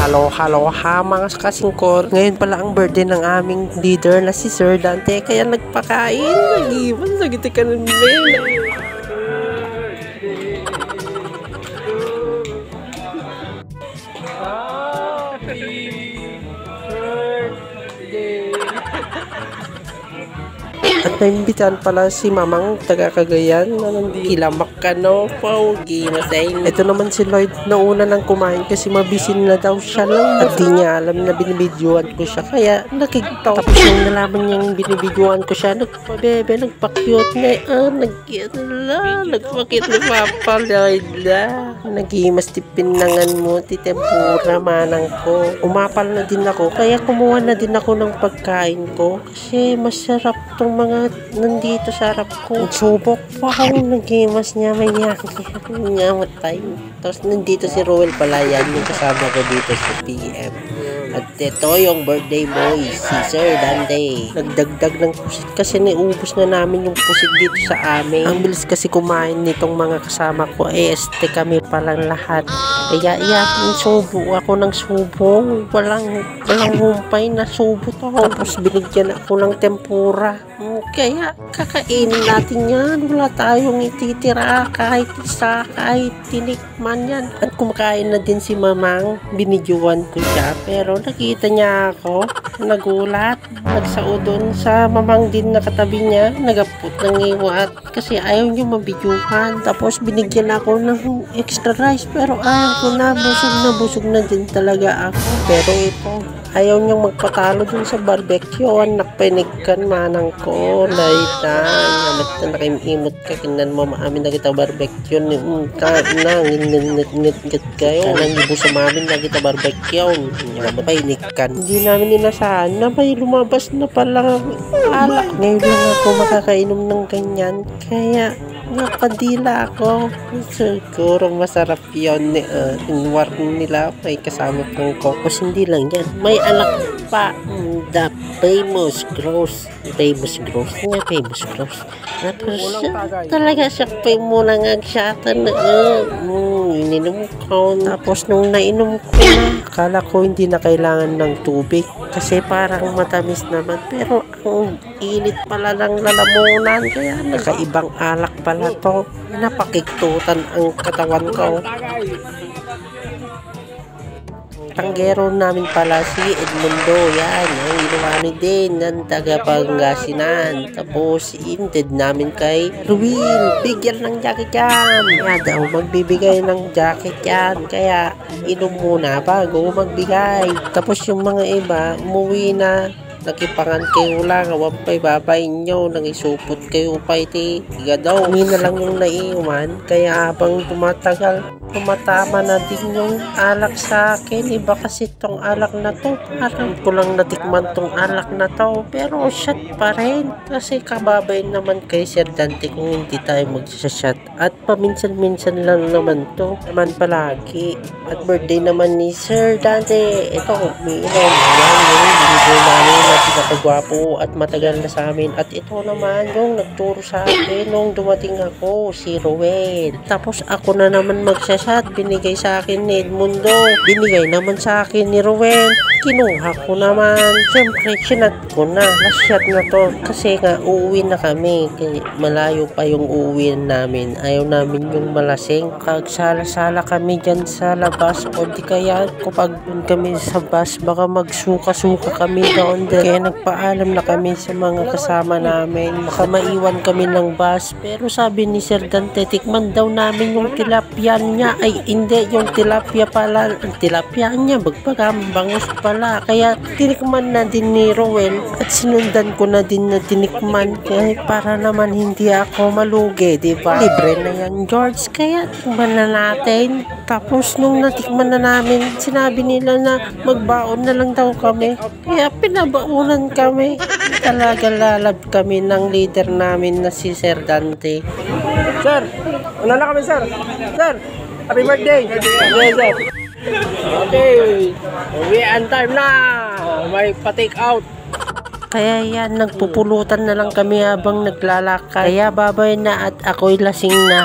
Halo mga kasingkor. Ngayon pala ang birthday ng aming leader na si Sir Dante. Kaya nagpakain. Nag-iwan. Sagiti ka ng At naimbitahan pala si Mamang taga Cagayan na nandilamak ka no, pogi na sa inyo. Ito naman si Lloyd na una nang kumain kasi mabisin na daw siya lang. At di niya alam na binibidyoan ko siya kaya nakikitaw. Tapos nung nalaman niyang binibidyoan ko siya, nagpabebe, nagpa-cute na nagpa-cute na Papa Lloyd la. Nag-imas tipinangan mo, titempura manang ko. Umapal na din ako kaya kumuha na din ako ng pagkain ko kasi masarap tong mga nandito sa harap ko. Subok pa ako nag-imas niya, may nyamatay. Tapos nandito si Roel pala, yan yung kasama ko dito sa PM. At ito yung birthday boy, si Sir Dante. Nagdagdag ng pusit kasi naubos na namin yung pusit dito sa amin. Ang bilis kasi kumain nitong mga kasama ko. Este kami palang lahat. Kaya subo ako ng subo. Walang humpay na subo to. Tapos binigyan ako ng tempura. Kaya kakainin natin yan. Wala tayong ititira kahit isa, kahit tinikman yan. At kumakain na din si Mamang. Binidyoan ko siya. Pero nakita niya ako. Nagulat. Nagsaudon sa Mamang din na katabi niya. Nagapot ng iwat. Kasi ayaw niyo mabidyuhan. Tapos binigyan ako ng extra rice. Pero ayaw ko na. Busog na din talaga ako. Pero ito, ayaw niyang magpatalo dun sa barbecue. Nakpainigkan manang ko. Laitan. Namat na nakimimot ka. Kinan mo maamin na kita barbecue. Nginit kayo. Anang ibo sa mamin na kita barbecue. Napainikkan. Hindi namin inasahan na may lumabas na pala alak. Ngayon lang ako makakainom ng ganyan. Kaya napadila ako. Siguro masarap yun. Inwar nila may kasama pang kokos. Hindi lang yan. May alak pa. The famous gross. Tapos talaga siya pa muna ngagsyatan. Ininom ko. Tapos nung nainom ko na, akala ko hindi na kailangan ng tubig kasi parang matamis naman. Pero ang init pala ng lalamunan kaya nakaibang alak pala to. Napakiktutan ang katawan ko. Tanggero namin pala si Edmundo, yan, ang inuwani din ng taga Pangasinan. Tapos intended namin kay Ruil, bigyan ng jacket yan. Kaya daw magbibigay ng jacket yan, kaya inom muna bago magbigay. Tapos yung mga iba umuwi na. Nakipangan kayo lang, wampay babay nyo, nang isupot kayo pa iti. Iga daw, hindi na lang yung naiiwan, kaya habang tumatagal, tumatama na din yung alak sa akin. Iba kasi tong alak na to, parang ko lang natikman tong alak na to, pero shot pa rin. Kasi kababay naman kay Sir Dante kung hindi tayo magsashot. At paminsan-minsan lang naman to, naman palagi. At birthday naman ni Sir Dante, ito, umiinom. Yan, binigay namin na pinakagwapo at matagal na sa amin. At ito naman yung nagturo sa akin nung dumating ako, si Roel. Tapos ako na naman magsashot, binigay sa akin ni Edmundo. Binigay naman sa akin ni Roel. Kinuha ko naman. Siyempre, sinat ko na. Last-shot na to. Kasi nga, uuwi na kami. Malayo pa yung uuwi namin. Ayaw namin yung malasing. Kagsala-sala kami dyan sa labas. O di kaya, kapag dun kami sa bus, baka magsuka-suka kami doon. Kaya nagpaalam na kami sa mga kasama namin. Baka maiwan kami ng bus. Pero sabi ni Sir Dante, tikman daw namin yung tilapia niya. Ay, hindi. Yung tilapia pala. Ang tilapia niya, bangus pala. Kaya tinikman na din ni Roel at sinundan ko na din na tinikman kaya para naman hindi ako malugi, diba? Libre na yan, George. Kaya tikman na natin. Tapos nung natikman na namin, sinabi nila na magbaon na lang daw kami. Kaya pinabaunan kami. Talaga lalab kami ng leader namin na si Sir Dante. Sir, una na kami, sir. Sir, happy birthday. Yes, sir. Okay, uwian time na. May pa-take out. Kaya yan, nagpupulutan na lang kami habang naglalakad. Kaya babay na at ako'y lasing na.